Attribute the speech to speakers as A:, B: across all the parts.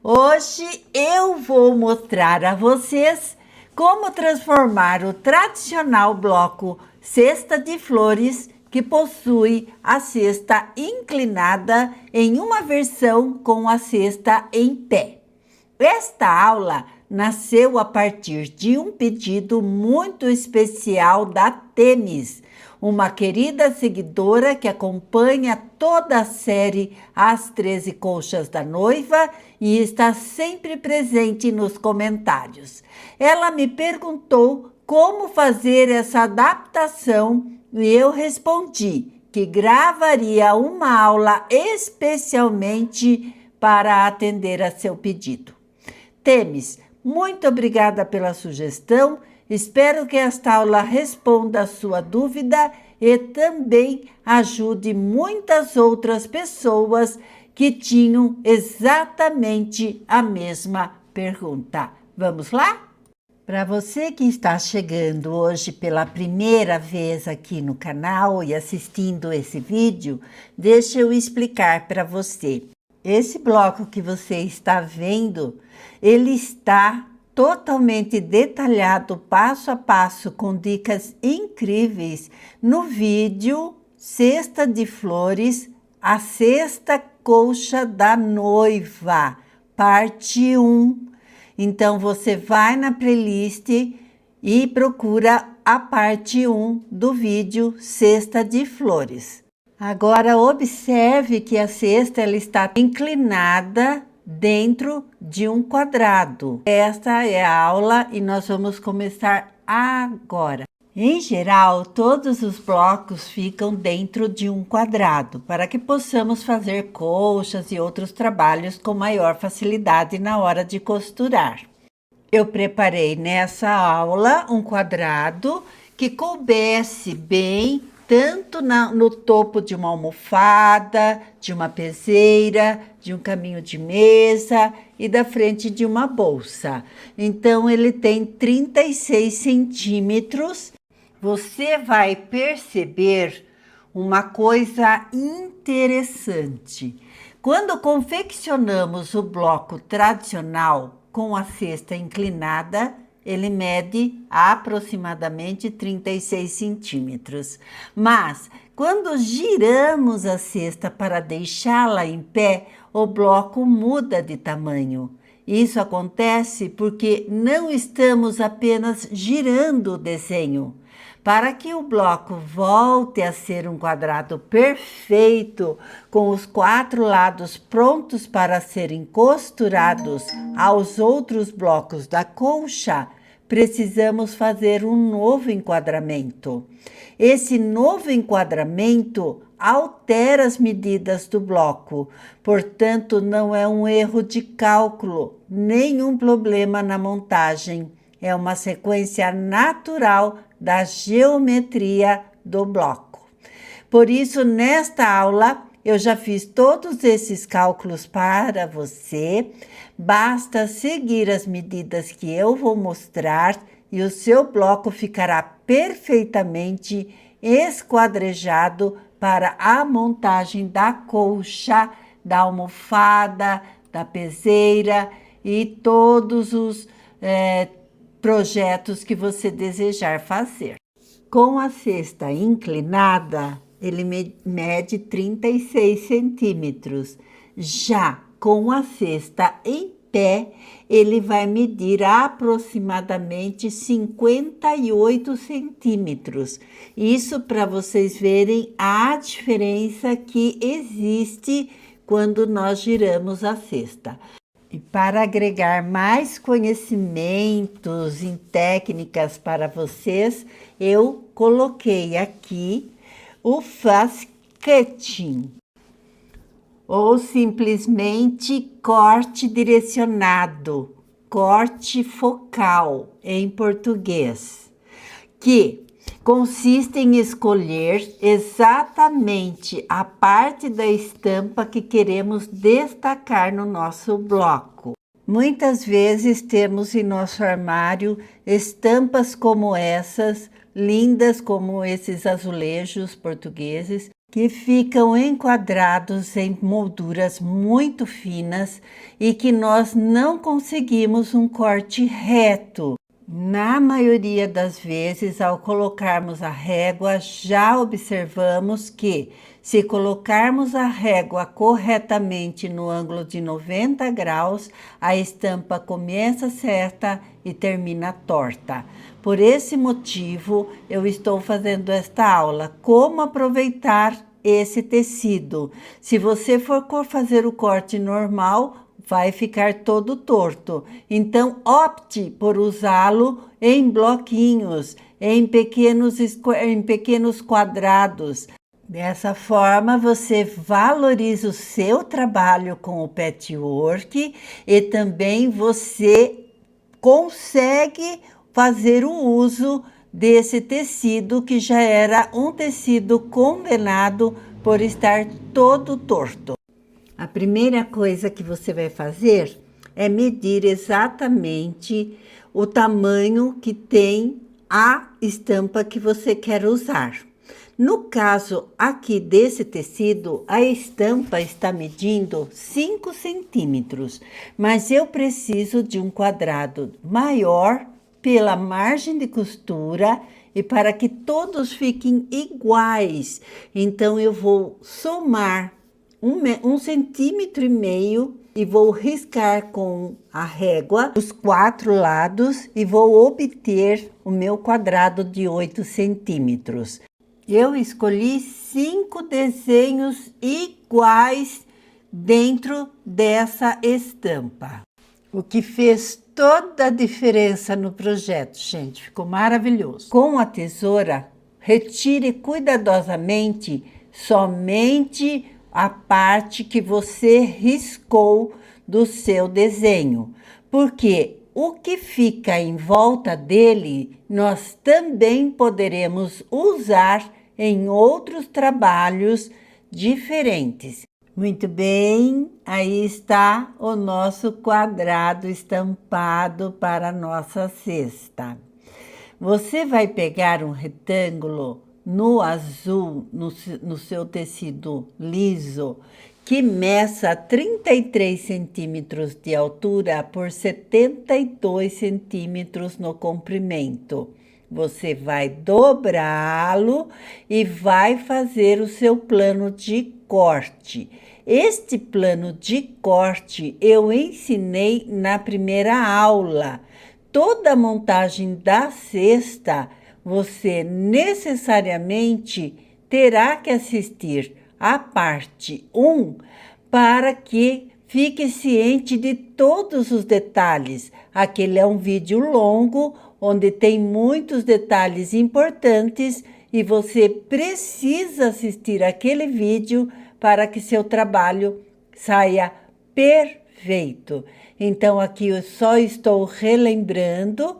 A: Hoje eu vou mostrar a vocês como transformar o tradicional bloco cesta de flores, que possui a cesta inclinada, em uma versão com a cesta em pé. Esta aula nasceu a partir de um pedido muito especial da Temis, uma querida seguidora que acompanha toda a série As 13 Colchas da Noiva e está sempre presente nos comentários. Ela me perguntou como fazer essa adaptação e eu respondi que gravaria uma aula especialmente para atender a seu pedido. Temis, muito obrigada pela sugestão. Espero que esta aula responda a sua dúvida e também ajude muitas outras pessoas que tinham exatamente a mesma pergunta. Vamos lá? Para você que está chegando hoje pela primeira vez aqui no canal e assistindo esse vídeo, deixa eu explicar para você. Esse bloco que você está vendo, ele está totalmente detalhado, passo a passo, com dicas incríveis no vídeo Cesta de Flores, a Sexta Colcha da Noiva, parte 1. Então, você vai na playlist e procura a parte 1 do vídeo Cesta de Flores. Agora, observe que a cesta ela está inclinada dentro de um quadrado. Esta é a aula e nós vamos começar agora. Em geral, todos os blocos ficam dentro de um quadrado, para que possamos fazer colchas e outros trabalhos com maior facilidade na hora de costurar. Eu preparei nessa aula um quadrado que coubesse bem tanto no topo de uma almofada, de uma peseira, de um caminho de mesa e da frente de uma bolsa. Então, ele tem 36 centímetros. Você vai perceber uma coisa interessante. Quando confeccionamos o bloco tradicional com a cesta inclinada, ele mede aproximadamente 36 centímetros. Mas, quando giramos a cesta para deixá-la em pé, o bloco muda de tamanho. Isso acontece porque não estamos apenas girando o desenho. Para que o bloco volte a ser um quadrado perfeito, com os 4 lados prontos para serem costurados aos outros blocos da colcha, precisamos fazer um novo enquadramento. Esse novo enquadramento altera as medidas do bloco, portanto, não é um erro de cálculo, nenhum problema na montagem. É uma sequência natural da geometria do bloco. Por isso, nesta aula, eu já fiz todos esses cálculos para você. Basta seguir as medidas que eu vou mostrar e o seu bloco ficará perfeitamente esquadrejado para a montagem da colcha, da almofada, da peseira e todos os projetos que você desejar fazer. Com a cesta inclinada, ele mede 36 centímetros. Já com a cesta em pé, ele vai medir aproximadamente 58 centímetros. Isso para vocês verem a diferença que existe quando nós giramos a cesta. E para agregar mais conhecimentos em técnicas para vocês, eu coloquei aqui o fast cutting, ou simplesmente corte direcionado, corte focal em português, que consiste em escolher exatamente a parte da estampa que queremos destacar no nosso bloco. Muitas vezes temos em nosso armário estampas como essas, lindas como esses azulejos portugueses, que ficam enquadrados em molduras muito finas e que nós não conseguimos um corte reto. Na maioria das vezes, ao colocarmos a régua, já observamos que, se colocarmos a régua corretamente no ângulo de 90 graus, a estampa começa certa e termina torta. Por esse motivo, eu estou fazendo esta aula, como aproveitar esse tecido. Se você for fazer o corte normal, vai ficar todo torto. Então, opte por usá-lo em bloquinhos, em pequenos quadrados. Dessa forma, você valoriza o seu trabalho com o patchwork e também você consegue fazer o uso desse tecido que já era um tecido condenado por estar todo torto. A primeira coisa que você vai fazer é medir exatamente o tamanho que tem a estampa que você quer usar. No caso aqui desse tecido, a estampa está medindo 5 centímetros, mas eu preciso de um quadrado maior pela margem de costura e para que todos fiquem iguais. Então, eu vou somar 1,5 centímetros e vou riscar com a régua os 4 lados e vou obter o meu quadrado de 8 centímetros. Eu escolhi 5 desenhos iguais dentro dessa estampa, o que fez toda a diferença no projeto, gente. Ficou maravilhoso. Com a tesoura, retire cuidadosamente somente a parte que você riscou do seu desenho, porque o que fica em volta dele, nós também poderemos usar em outros trabalhos diferentes. Muito bem, aí está o nosso quadrado estampado para a nossa cesta. Você vai pegar um retângulo no azul, no seu tecido liso, que meça 33 centímetros de altura por 72 centímetros no comprimento. Você vai dobrá-lo e vai fazer o seu plano de corte. Este plano de corte eu ensinei na primeira aula. Toda a montagem da cesta, você necessariamente terá que assistir a parte 1 para que fique ciente de todos os detalhes. Aquele é um vídeo longo, onde tem muitos detalhes importantes e você precisa assistir aquele vídeo para que seu trabalho saia perfeito. Então, aqui eu só estou relembrando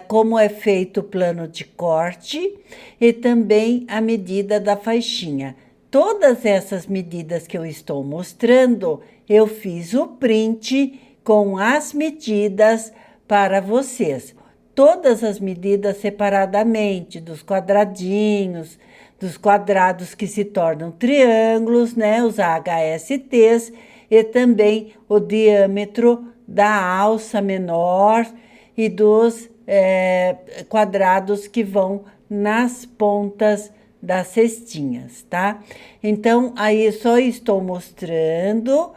A: como é feito o plano de corte e também a medida da faixinha. Todas essas medidas que eu estou mostrando, eu fiz o print com as medidas para vocês. Todas as medidas separadamente, dos quadradinhos, dos quadrados que se tornam triângulos, né, os HSTs, e também o diâmetro da alça menor e dos quadrados que vão nas pontas das cestinhas, tá? Então, aí só estou mostrando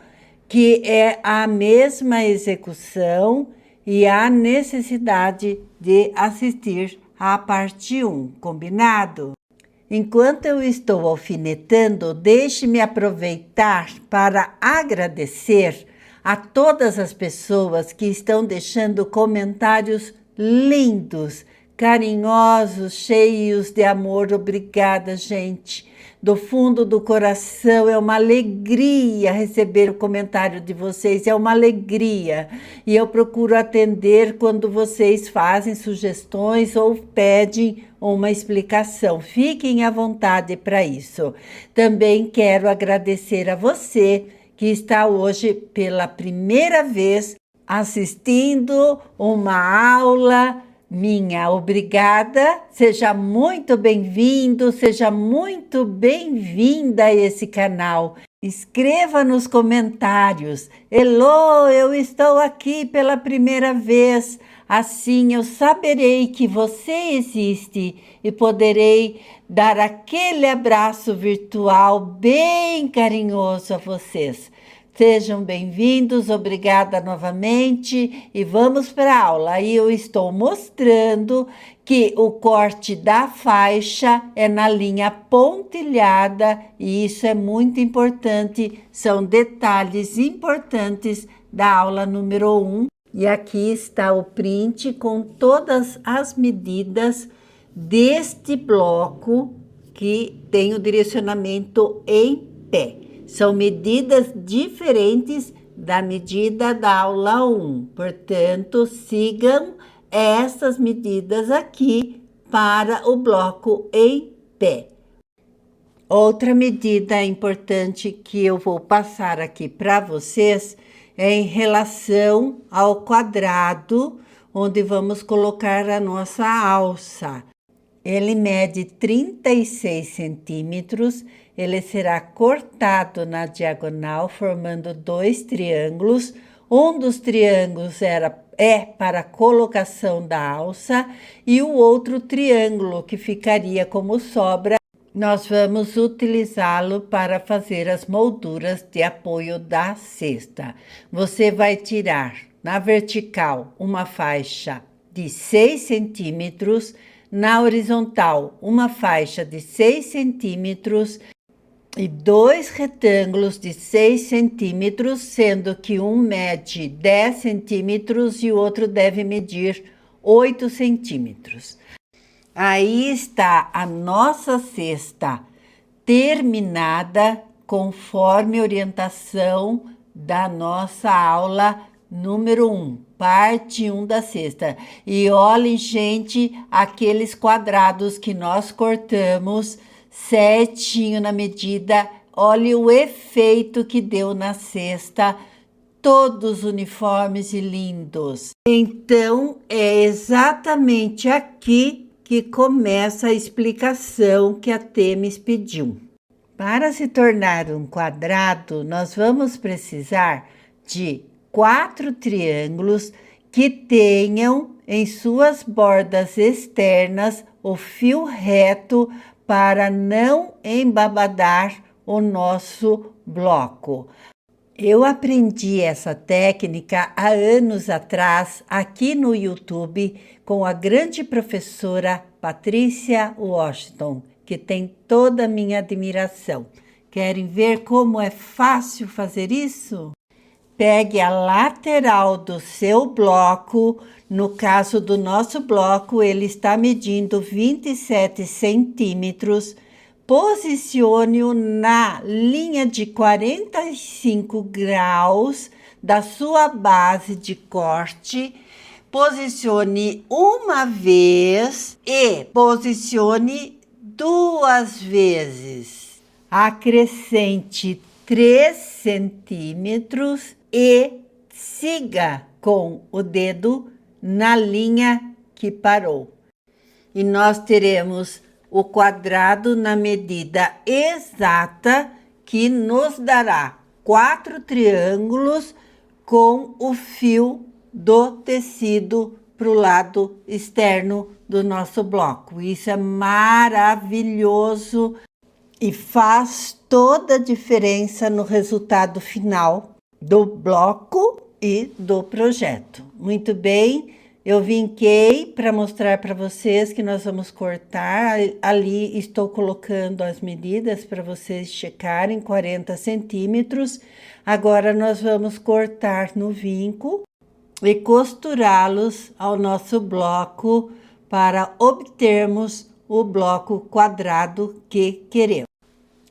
A: que é a mesma execução e há necessidade de assistir à parte 1, combinado? Enquanto eu estou alfinetando, deixe-me aproveitar para agradecer a todas as pessoas que estão deixando comentários lindos, carinhosos, cheios de amor. Obrigada, gente. Do fundo do coração, é uma alegria receber o comentário de vocês, é uma alegria. E eu procuro atender quando vocês fazem sugestões ou pedem uma explicação. Fiquem à vontade para isso. Também quero agradecer a você que está hoje pela primeira vez assistindo uma aula minha obrigada, seja muito bem-vindo, seja muito bem-vinda a esse canal. Escreva nos comentários: Elô, eu estou aqui pela primeira vez. Assim eu saberei que você existe e poderei dar aquele abraço virtual bem carinhoso a vocês. Sejam bem-vindos, obrigada novamente e vamos para a aula. Aí eu estou mostrando que o corte da faixa é na linha pontilhada e isso é muito importante, são detalhes importantes da aula número 1. E aqui está o print com todas as medidas deste bloco que tem o direcionamento em pé. São medidas diferentes da medida da aula 1. Portanto, sigam essas medidas aqui para o bloco em pé. Outra medida importante que eu vou passar aqui para vocês é em relação ao quadrado onde vamos colocar a nossa alça. Ele mede 36 centímetros, ele será cortado na diagonal, formando 2 triângulos. Um dos triângulos é para a colocação da alça e o outro triângulo, que ficaria como sobra, nós vamos utilizá-lo para fazer as molduras de apoio da cesta. Você vai tirar na vertical uma faixa de 6 centímetros, na horizontal uma faixa de 6 centímetros e 2 retângulos de 6 centímetros, sendo que um mede 10 centímetros e o outro deve medir 8 centímetros. Aí está a nossa cesta terminada conforme orientação da nossa aula número 1, parte 1 da cesta. E olhem, gente, aqueles quadrados que nós cortamos certinho na medida. Olha o efeito que deu na cesta, todos uniformes e lindos. Então, é exatamente aqui que começa a explicação que a Temis pediu. Para se tornar um quadrado, nós vamos precisar de 4 triângulos que tenham em suas bordas externas o fio reto para não embabadar o nosso bloco. Eu aprendi essa técnica há anos atrás aqui no YouTube com a grande professora Patrícia Washington, que tem toda a minha admiração. Querem ver como é fácil fazer isso? Pegue a lateral do seu bloco. No caso do nosso bloco, ele está medindo 27 centímetros. Posicione-o na linha de 45 graus da sua base de corte. Posicione uma vez e posicione 2 vezes. Acrescente 3 centímetros e siga com o dedo na linha que parou. E nós teremos o quadrado na medida exata que nos dará 4 triângulos com o fio do tecido para o lado externo do nosso bloco. Isso é maravilhoso e faz toda a diferença no resultado final do bloco e do projeto. Muito bem. Eu vinquei para mostrar para vocês que nós vamos cortar. Ali estou colocando as medidas para vocês checarem, 40 centímetros. Agora nós vamos cortar no vinco e costurá-los ao nosso bloco para obtermos o bloco quadrado que queremos.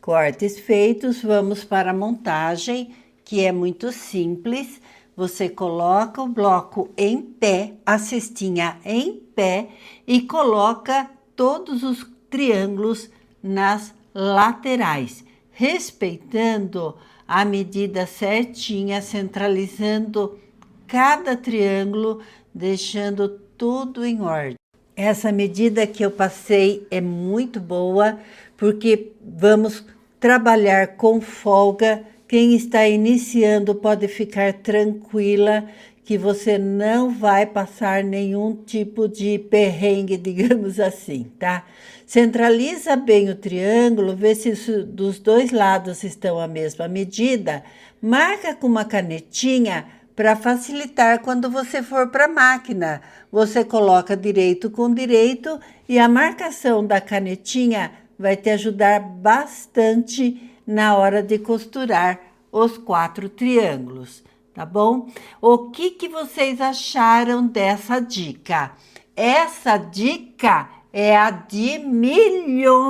A: Cortes feitos, vamos para a montagem, que é muito simples. Você coloca o bloco em pé, a cestinha em pé e coloca todos os triângulos nas laterais, respeitando a medida certinha, centralizando cada triângulo, deixando tudo em ordem. Essa medida que eu passei é muito boa, porque vamos trabalhar com folga. Quem está iniciando pode ficar tranquila que você não vai passar nenhum tipo de perrengue, digamos assim, tá? Centraliza bem o triângulo, vê se dos dois lados estão a mesma medida, marca com uma canetinha para facilitar quando você for para a máquina. Você coloca direito com direito e a marcação da canetinha vai te ajudar bastante na hora de costurar os 4 triângulos, tá bom? O que vocês acharam dessa dica? Essa dica é a de milhões.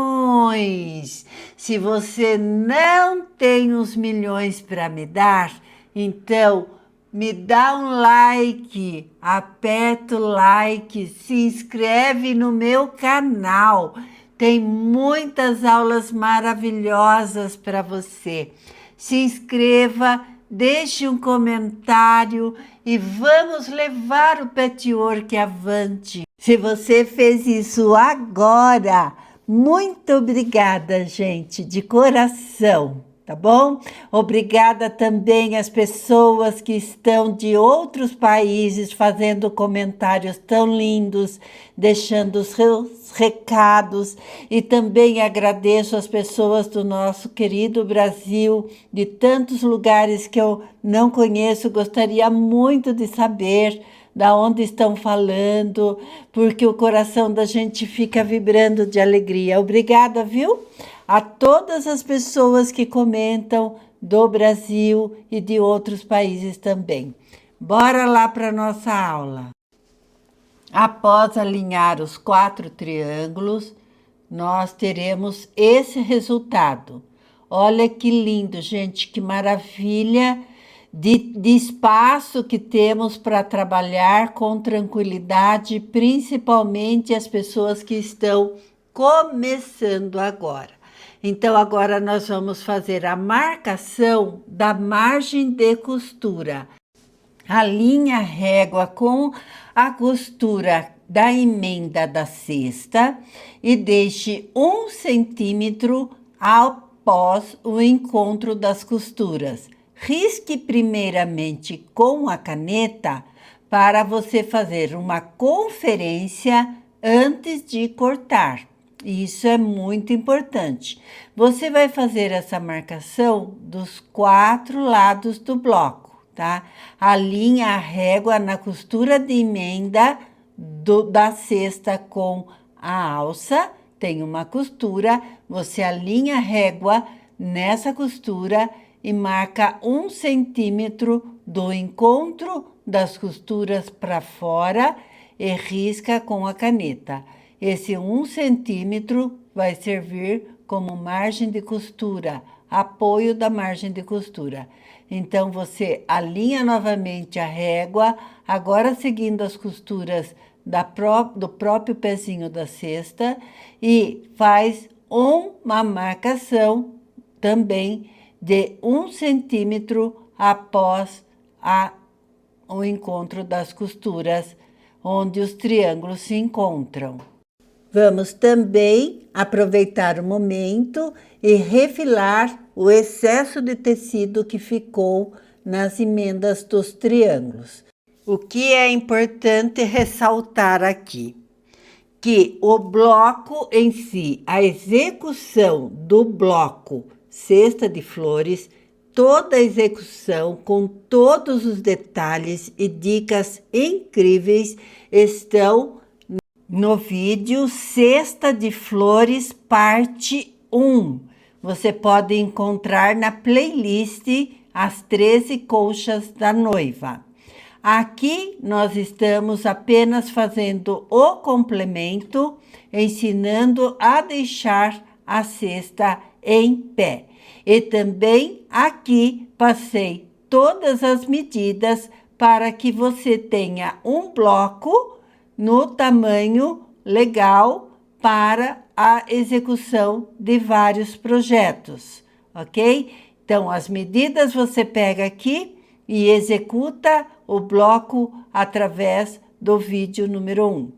A: Se você não tem os milhões para me dar, então me dá um like, aperta o like, se inscreve no meu canal. Tem muitas aulas maravilhosas para você. Se inscreva, deixe um comentário e vamos levar o patchwork avante. Se você fez isso agora, muito obrigada, gente, de coração. Tá bom? Obrigada também às pessoas que estão de outros países fazendo comentários tão lindos, deixando os seus recados. E também agradeço às pessoas do nosso querido Brasil, de tantos lugares que eu não conheço, gostaria muito de saber da onde estão falando, porque o coração da gente fica vibrando de alegria. Obrigada, viu? A todas as pessoas que comentam do Brasil e de outros países também. Bora lá para a nossa aula. Após alinhar os 4 triângulos, nós teremos esse resultado. Olha que lindo, gente, que maravilha de espaço que temos para trabalhar com tranquilidade, principalmente as pessoas que estão começando agora. Então, agora nós vamos fazer a marcação da margem de costura. Alinhe a régua com a costura da emenda da cesta e deixe 1 centímetro após o encontro das costuras. Risque primeiramente com a caneta para você fazer uma conferência antes de cortar. Isso é muito importante. Você vai fazer essa marcação dos 4 lados do bloco, tá? Alinha a régua na costura de emenda da cesta com a alça. Tem uma costura, você alinha a régua nessa costura e marca 1 centímetro do encontro das costuras para fora e risca com a caneta. Esse 1 centímetro vai servir como margem de costura, apoio da margem de costura. Então, você alinha novamente a régua, agora seguindo as costuras do próprio pezinho da cesta e faz uma marcação também de 1 centímetro após o encontro das costuras, onde os triângulos se encontram. Vamos também aproveitar o momento e refilar o excesso de tecido que ficou nas emendas dos triângulos. O que é importante ressaltar aqui? Que o bloco em si, a execução do bloco cesta de flores, toda a execução com todos os detalhes e dicas incríveis estão no vídeo Cesta de Flores, parte 1. Você pode encontrar na playlist As 13 Colchas da Noiva. Aqui nós estamos apenas fazendo o complemento, ensinando a deixar a cesta em pé. E também aqui passei todas as medidas para que você tenha um bloco no tamanho legal para a execução de vários projetos, ok? Então, as medidas você pega aqui e executa o bloco através do vídeo número 1.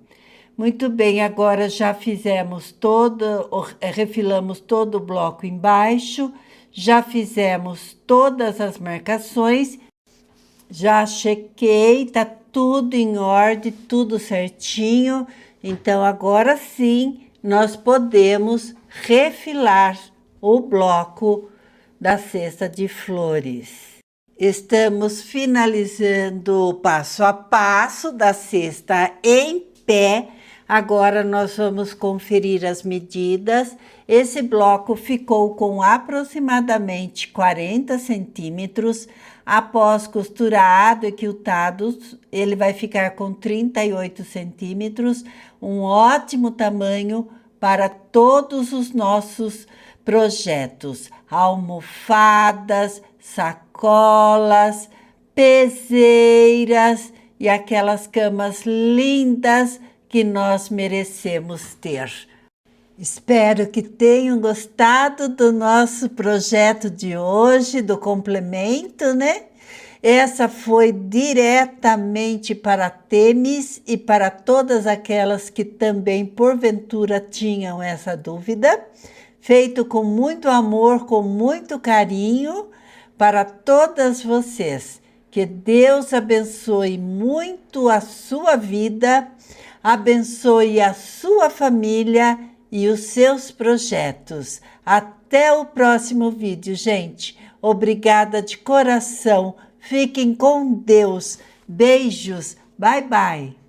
A: Muito bem, agora já fizemos refilamos todo o bloco embaixo, já fizemos todas as marcações, já chequei, tá tudo em ordem, tudo certinho. Então, agora sim, nós podemos refilar o bloco da cesta de flores. Estamos finalizando o passo a passo da cesta em pé. Agora nós vamos conferir as medidas. Esse bloco ficou com aproximadamente 40 centímetros. Após costurado e quiltado, ele vai ficar com 38 centímetros, um ótimo tamanho para todos os nossos projetos, almofadas, sacolas, peseiras e aquelas camas lindas que nós merecemos ter. Espero que tenham gostado do nosso projeto de hoje, do complemento, né? Essa foi diretamente para Temis e para todas aquelas que também, porventura, tinham essa dúvida. Feito com muito amor, com muito carinho, para todas vocês. Que Deus abençoe muito a sua vida, abençoe a sua família e os seus projetos. Até o próximo vídeo, gente. Obrigada de coração. Fiquem com Deus. Beijos. Bye, bye.